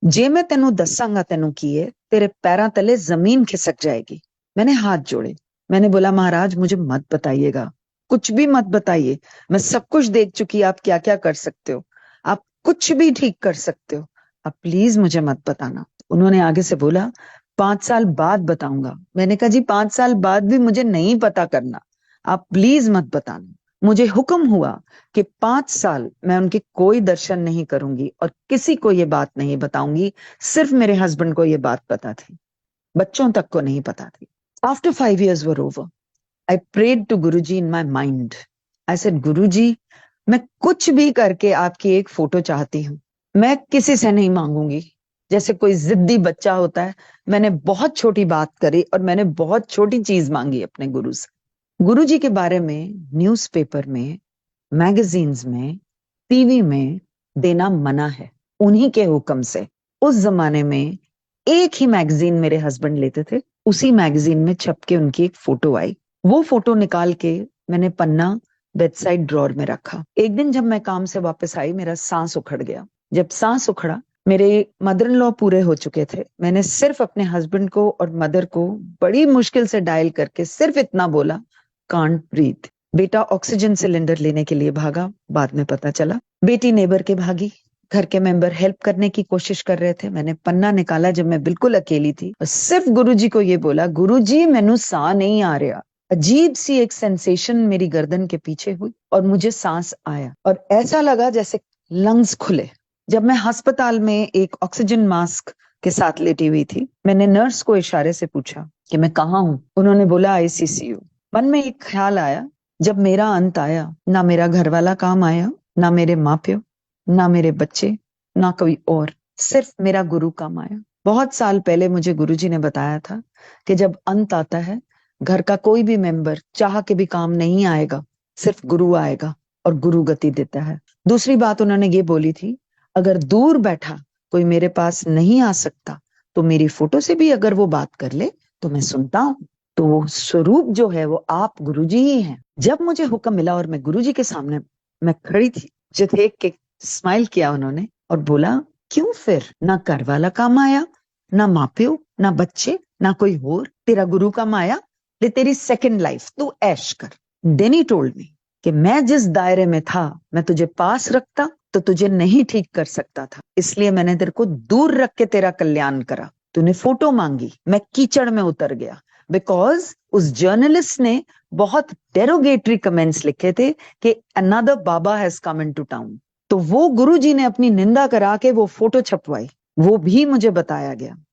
जे मैं तेनू दसांगा तेनू की है, तेरे पैरों तले जमीन खिसक जाएगी। मैंने हाथ जोड़े। मैंने बोला महाराज मुझे मत बताइएगा, कुछ भी मत बताइए। मैं सब कुछ देख चुकी, आप क्या क्या कर सकते हो, आप कुछ भी ठीक कर सकते हो, आप प्लीज मुझे मत बताना। उन्होंने आगे से बोला 5 साल बाद बताऊंगा। मैंने कहा जी 5 साल बाद भी मुझे नहीं पता करना, आप प्लीज मत बताना। मुझे हुक्म हुआ कि 5 साल मैं उनके कोई दर्शन नहीं करूंगी और किसी को ये बात नहीं बताऊंगी। सिर्फ मेरे हस्बैंड को ये बात पता थी, बच्चों तक को नहीं पता थी। After 5 years were over, I prayed to Guruji in my mind. I said, गुरुजी, मैं कुछ भी करके आपकी एक फोटो चाहती हूँ। मैं किसी से नहीं मांगूंगी, जैसे कोई जिद्दी बच्चा होता है। मैंने बहुत छोटी बात करी और मैंने बहुत छोटी चीज मांगी अपने गुरु से। गुरुजी के बारे में न्यूज़पेपर में, मैगजीन्स में, टीवी में देना मना है, उन्हीं के हुक्म से। उस जमाने में एक ही मैगजीन मेरे हस्बैंड लेते थे, उसी मैगजीन में छप के उनकी एक फोटो आई। वो फोटो निकाल के मैंने पन्ना बेडसाइड ड्रॉर में रखा। एक दिन जब मैं काम से वापस आई, मेरा सांस उखड़ गया। जब सांस उखड़ा, मेरे मदर इन लॉ पूरे हो चुके थे। मैंने सिर्फ अपने हस्बैंड को और मदर को बड़ी मुश्किल से डायल करके सिर्फ इतना बोला, कांट ब्रीथ। बेटा ऑक्सीजन सिलेंडर लेने के लिए भागा, बाद में पता चला बेटी नेबर के भागी। घर के मेंबर हेल्प करने की कोशिश कर रहे थे। मैंने पन्ना निकाला जब मैं बिल्कुल अकेली थी और सिर्फ गुरुजी को ये बोला, गुरुजी मैनू सा नहीं आ रहा। अजीब सी एक सेंसेशन मेरी गर्दन के पीछे हुई और मुझे सांस आया और ऐसा लगा जैसे लंग्स खुले। जब मैं अस्पताल में एक ऑक्सीजन मास्क के साथ लेटी हुई थी, मैंने नर्स को इशारे से पूछा कि मैं कहाँ हूं। उन्होंने बोला आईसीसीयू। मन में एक ख्याल आया, जब मेरा अंत आया, ना मेरा घर वाला काम आया, ना मेरे माँ प्यो, ना मेरे बच्चे, ना कोई और, सिर्फ मेरा गुरु काम आया। बहुत साल पहले मुझे गुरुजी ने बताया था कि जब अंत आता है, घर का कोई भी मेंबर चाह के भी काम नहीं आएगा, सिर्फ गुरु आएगा और गुरु गति देता है। दूसरी बात उन्होंने ये बोली थी, अगर दूर बैठा कोई मेरे पास नहीं आ सकता, तो मेरी फोटो से भी अगर वो बात कर ले तो मैं सुनता हूँ। तो वो स्वरूप जो है वो आप गुरुजी ही हैं। जब मुझे हुक्म मिला और मैं गुरुजी के सामने मैं खड़ी थी, मुझे देख के स्माइल किया उन्होंने और बोला, क्यों फिर ना घर वाला काम आया, ना माँ प्यो, ना बच्चे, ना कोई और, तेरा गुरु काम आया, ले तेरी सेकंड लाइफ, तू ऐश कर। देन ही टोल्ड मी कि मैं जिस दायरे में था, मैं तुझे पास रखता तो तुझे नहीं ठीक कर सकता था, इसलिए मैंने तेरे को दूर रख के तेरा कल्याण करा। तूने फोटो मांगी, मैं कीचड़ में उतर गया, बिकॉज उस जर्नलिस्ट ने बहुत डेरोगेटरी कमेंट्स लिखे थे कि another Baba has come into town. तो वो गुरुजी ने अपनी निंदा करा के वो फोटो छपवाई, वो भी मुझे बताया गया।